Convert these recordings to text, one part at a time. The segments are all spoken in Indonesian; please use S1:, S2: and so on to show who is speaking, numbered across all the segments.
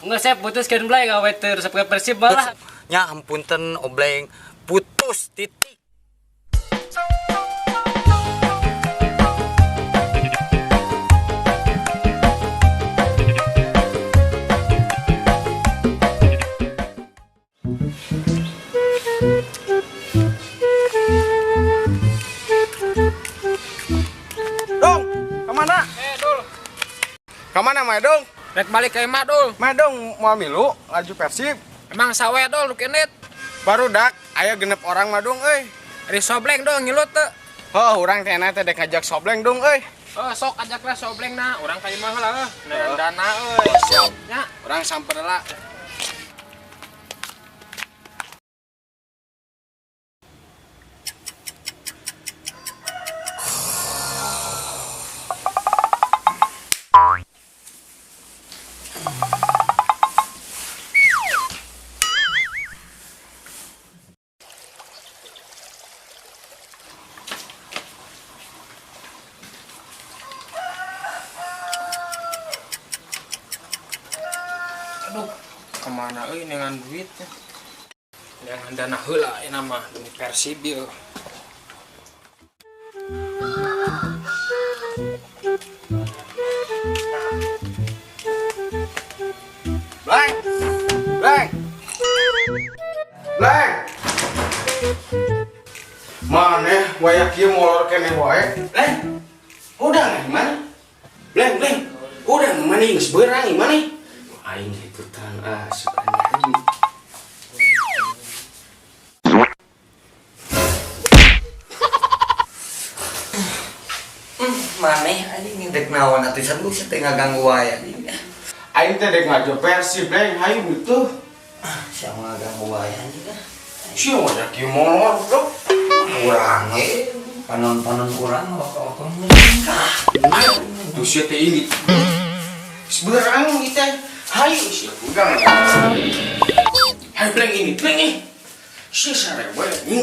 S1: Nggak saya putuskan Blay gawe teu resep ke Persib malah.
S2: Nya ampunten Obleng putus titik.
S3: Dong, kemana?
S1: Dul.
S3: Kemana, Madong?
S1: Rek balik ke emak, Dul.
S3: Madong mau milu laju Persib.
S1: Emang sawe, Dul, lu kenit.
S3: Baru dak, aya genep orang Madong, euy.
S1: Di sobleng dong ngilut teu.
S3: Oh, urang teh na teh dek ngajak sobleng dong, euy.
S1: Oh, sok ajaklah sobleng na. Urang ka imah heula heuh. Dana euy.
S3: Siap.
S1: Nya.
S3: Urang samper heula.
S1: Aduh, kemana euy dengan duitnya? Dengan dana heula ini mah demi Persib ieu.
S3: Bleng. Bleng. Bleng. Maneh waya kieu molor keneh wae. Bleng. Udah gimana? Bleng, bleng. Udah gimana geus beurang gimana? Aing ikutan sukanya aing.
S2: Maneh anjing ngedek naon atuh sabu teh ngaganggu wae anjing.
S3: Aing teh dek ngajo Persib, Bleng. Hayu gitu.
S2: Sia ngaganggu wae anjing.
S3: Sia waya kieu molor, Bro.
S2: Urang we panon-panon urang waktu menikah.
S3: Tuh sia teh ini. Seberang kita. Hayu sia pegang. Hayu Bleng ini, Bleng ini. Sia sare wae ini.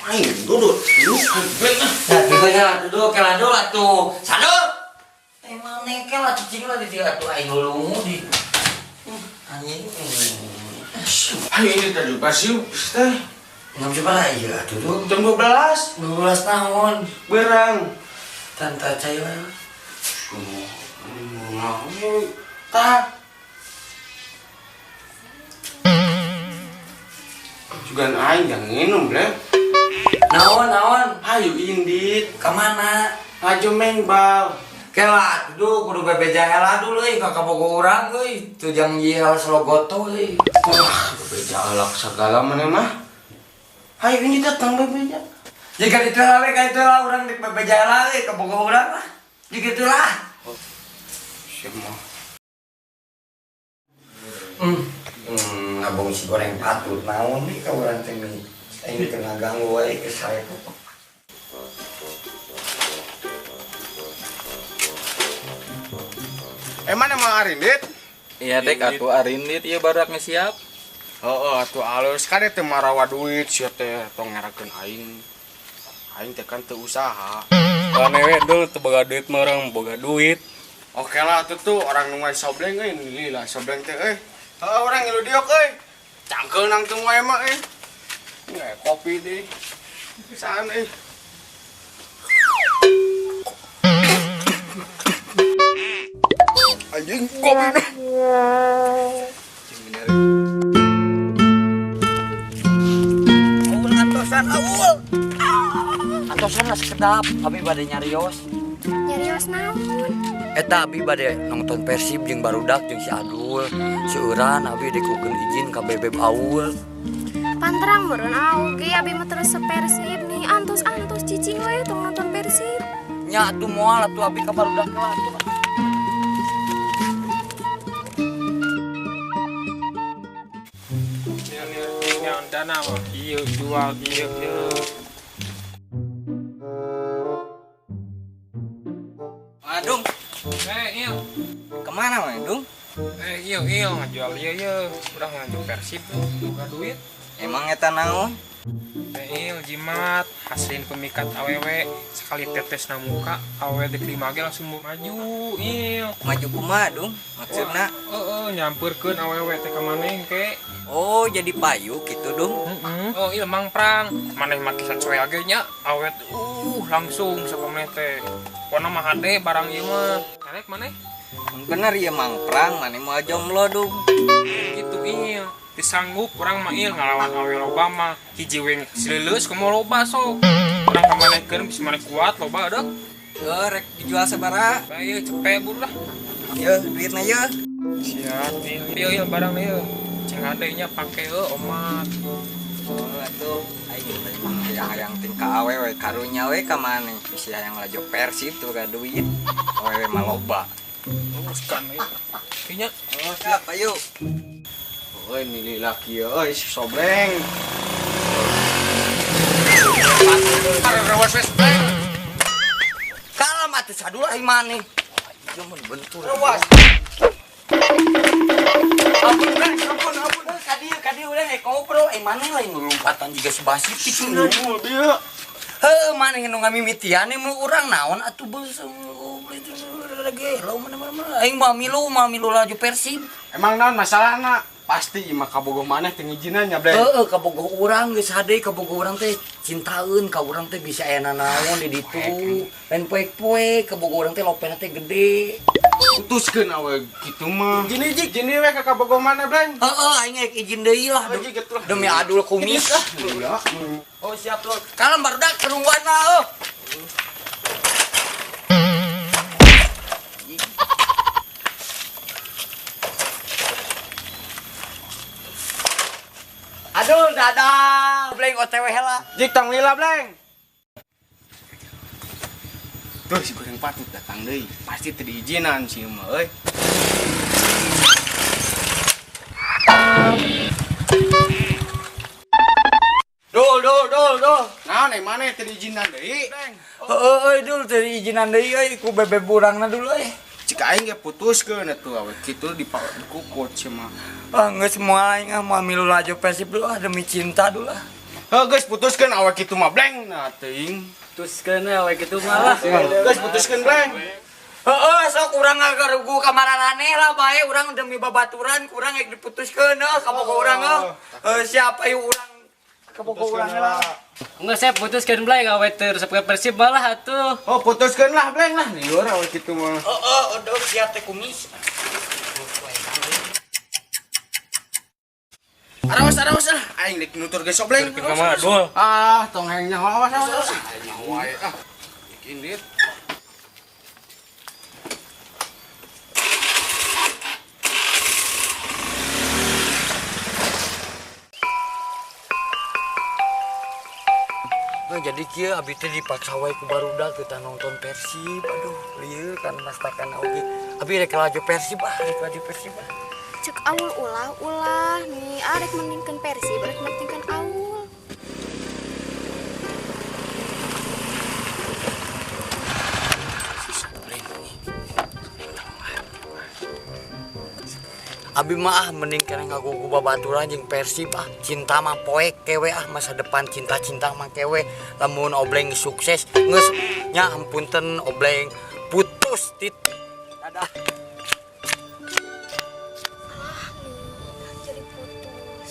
S3: Aing duduk. Hayu Bleng ah.
S2: Nah, tiba-tiba duduk kela dulu atuh. Sadut. Teh maneh ke lah cicing lah di dia atuh aing lulungu di. Anjing.
S3: Hayu ini tadi Persib teh.
S2: Ngam coba iya duduk.
S3: Jam 12.
S2: 12 tahun.
S3: Berang.
S2: Tante cewek.
S3: Tak. Juga aing yang minum, Bleng.
S2: Naon?
S3: Hayu indit.
S2: Kemana?
S3: Ajo mengbal.
S2: Kela duduk kudu bebeja hela dulu euy ka kabogo urang euy. Teu jang jihal slogoto euy.
S3: Wah, bebeja alak segala mana mah. Hayu ini datang bebeja.
S2: Jika ditelah we ka itulah urang di bebeja hela euy kabogo urang lah. Digitulah.
S3: Siap mah.
S2: Ngabong si goreng patut naon nih ka urang teh mi. Aing teu ngaganggu wae ke saya.
S3: Mana mah Arindit?
S4: Iya dek, atuh Arindit ieu barudak siap.
S3: Heeh, atuh alus kade teu marawa duit sia teh tong ngerakeun aing. Aing teh kan teu usaha.
S4: Pane we dul teu boga duit mah urang boga duit.
S3: Oke lah atuh tuh orang nu ngaji sobleng euy lila sobleng teh euy. Heeh, urang ngilu diok euy. Cangkeul nang teu wae mah euy. Nggak kopi deh. Saan euy. Anjing kopi deh.
S2: Antosan awul. Antosan lah sekedap, abi bade nyarios.
S5: Nyarios naon?
S2: Eta abi bade nonton Persib jeung barudak jeung si Adul, si Euran abi dikukeun izin ka Bebeb Aul.
S5: Panterang meureun auge abi mah terus Persib nih. Antos cicing we tong nonton Persib.
S2: Nya atuh moal atuh abi ka barudak lah atuh.
S1: Ini dana mah ieu jual ieu.
S4: Adung,
S1: Ieu.
S4: kemana mah Dung?
S1: Ieu ngajual ieu. Urang ngajual Persib tuh, boga duit.
S4: Emang eta naon?
S1: Il jimat hasilin pemikat awewe sekali tetes na muka awewe diterima ge langsung maju il
S2: Maju kumaha dong maksudna?
S1: nyamperkeun awewe teh ka maneh ke
S2: Oh jadi payu gitu dong.
S1: oh il mang prang maneh make sacoe ge nya awewe langsung sakomeh teh pona mah hade barang ieu mah karek maneh
S2: Bener ya mang perang mana mau jomblo dong.
S1: gitu il disanggup kurang mah il ngalawan awewe loba mah hiji weng sileuleus kumaha loba sok urang ka manehkeun bisa maneh kuat loba deuk
S2: Rek dijual sabaraha?
S1: bae cepet buru lah
S2: Yeuh duitna yeuh.
S1: siap il barang ieu cing adenya pake omat
S2: Oh atuh aing hayang tingkah awewe karunya we ka maneh bisa hayang lajo Persib tuh ka duit. Awewe mah loba.
S1: uruskan ieu nya
S2: Oh siap ayo.
S3: Oi milih laki ya, oi si Sobleng.
S2: Kalem atuh sadula aing maneh. Ieu mun bentur. Ampun. Kadieu udah ngobrol maneh lain lompatan juga sebasi kiceuna. Heuh maneh nu ngamimitian mah urang naon atuh beus gelo mana aing mah milu laju Persib.
S3: Emang naon masalahna? Pasti mah kabogoh maneh teu ngijinannya, Bleng.
S2: Heeh kabogoh urang geus hade kabogoh urang teh cintaeun ka urang teh bisa aya naon di ditu. Lain poek-poek kabogoh urang teh lopena teh gede.
S3: Putuskeun awe kitu mah. Jini we ka kabogoh maneh, Bleng.
S2: Heeh aing rek izin deui lah. Demi adul kumis.
S3: Iya.
S2: Oh siap lo. Kalem barudak kerungwana Aduh dadah, Bleng OTW heula.
S3: Jik tong lila, Bleng. Tuh si goreng patut datang deui. Pasti teu diizinan si mah euy. Dul. Naon maneh teu diizinan deui, Bleng.
S2: Heeh dul teu diizinan deui euy ku bebeb urangna dulu euy.
S3: Cik aing ge putuskeun atuh awe kitu dikukut si mah.
S2: Ah geus moal aing mah milu lajo Persib dulu demi cinta dulu lah.
S3: Heuh geus putuskeun awe kitu mah, Bleng. Nah teuing.
S2: Putuskeun we kitu mah lah.
S3: Geus putuskeun, Bleng.
S2: Heeh sok urang ngarugu kamararaneh lah bae urang demi babaturan urang rek diputuskeun ka bogoh urang siapa ieu urang ka bogoh urang lah.
S4: Enggak saya putuskan Blay gawe resep ke Persib malah atuh.
S3: Oh putuskeun lah, Bleng lah. Liur awe kitu mah.
S2: Udah siap teh kumis.
S3: Arawas lah. Aing dik nutur ge sok, Bleng.
S4: Kumaha dul?
S3: Ah, tong hayang nyawa awas. Nyawa wae ah. Bikin dit.
S2: Jadi kieu abi teh dipaksa wae ku barudak kita nonton Persib. Aduh, lieur kan mastakan oge. Abi rek lajo Persib
S5: Cek awul ulah nih arek mendingkan Persib arek mendingkan awul.
S2: Abi mah mending kena ngagugu babaturan jeung Persib cinta mah poek kewe masa depan cinta mah kewe lamun Obleng sukses geus nya ampunten Obleng putus tit dadah
S5: Jadi putus.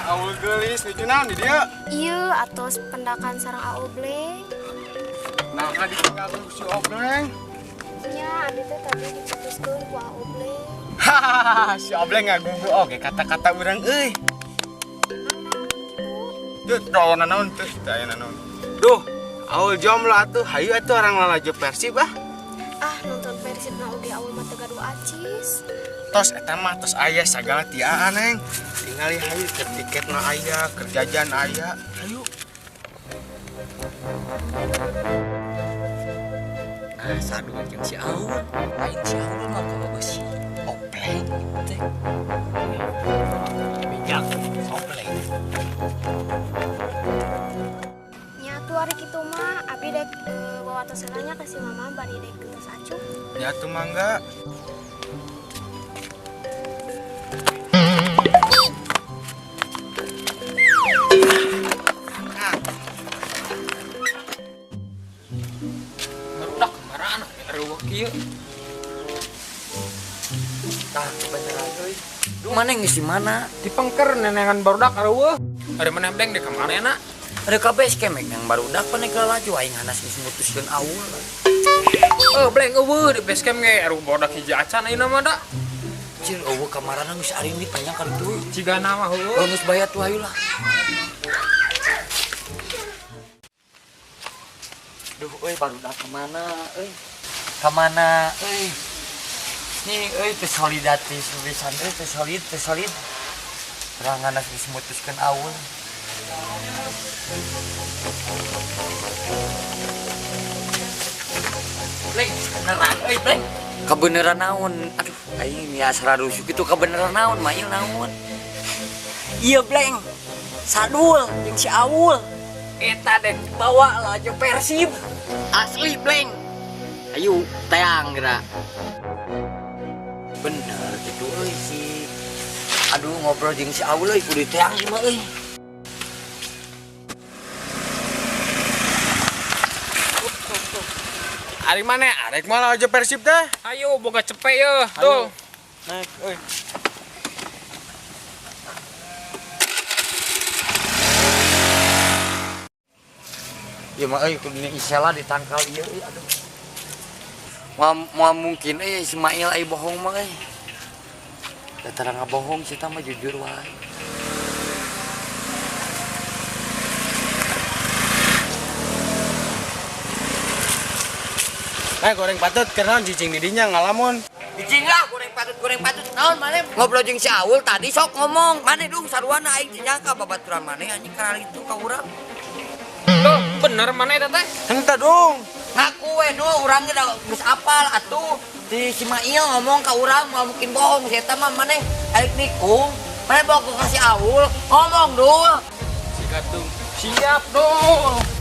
S3: Awul geulis nuju naon di dieu?
S5: Iya atos pendakan sareng Aobleng.
S3: Nah, ditinggal si Obleng.
S5: Nya abi teh tadi diputuskeun ku Aobleng.
S3: Hahaha, si Obleng ngagugu oge kata-kata urang euy. Tuh, naon teh teh naon. Duh, awul jomblo atuh, hayu atuh orang lalajo Persib
S5: Nonton Persib na oge awul mah teu gaduh acis.
S3: Tos eta mah tos aya sagala tiaan neng. Tingali hayu keur tiketna aya, keur jajan aya. Hayu.
S2: nah sadua jeung si Aul lain si Aul mah kalau si Obleng teh bijak Obleng
S5: Nya tuh ari kitu mah abi dek bawa toselanya ka si mama bari dek tos acuh.
S3: Ya tuh mangga.
S1: Aduh kieu.
S2: Tah beneran euy. Duh mana geus di mana?
S1: Dipengker nenengan barudak aduh. Ada mana bleng di kamar enak.
S2: Ada kabeh kemek yang barudak pan ke laju aing hanas geus mutuskeun awul.
S1: Bleng eueuh di base camp ge aduh barudak hiji acan ayeuna mah da.
S2: Cil eueuh kamarana geus ari ini panjang kali tuh.
S1: Ciga nama heueuh.
S2: Geus bayar tuh ayo lah. Duh euy barudak kemana euy? Kemana euy? Nih euy teh solidatis pisan euy teh solid. Ranganas geus mutuskeun awul. Bleng, beneran euy Bleng. Kebeneran naon? Aduh, aing nya asra rusuk itu kebeneran naon, mail naon? Iya Bleng. Sadul jeung si Awul. Eta dek bawa laju Persib. Asli Bleng. Ayo teang geura. Bener gitu euy si. Aduh ngobrol jeung si Awul euy kudu teang ieu mah euy.
S3: Ari mana? Arek malah aja Persib teh.
S1: Ayo boga cepet ya. Tuh.
S3: Naik, euy.
S2: Ya mah euy kudu Isela ditangkal ieu euy aduh. Moal mungkin Ismail ai bohong mah euy. Da tara ngabohong si mah jujur wae.
S3: Goreng patut karena cicing didinya ngalamun.
S2: Cicing lah goreng patut naon maneh ngobrol jeung si Awul tadi sok ngomong maneh dung saruana aing teh nyangka babaturan maneh anjing kana itu ka urang.
S1: Tuh, bener mana eta teh?
S3: Henteu dong.
S2: Ngaku we nu urang ge geus apal atuh. Di Ismail ngomong ka urang mau mungkin bohong si eta mah maneh aik nikung. Maneh bawa ke si Awul ngomong dul.
S1: Siap dong. Siap dong.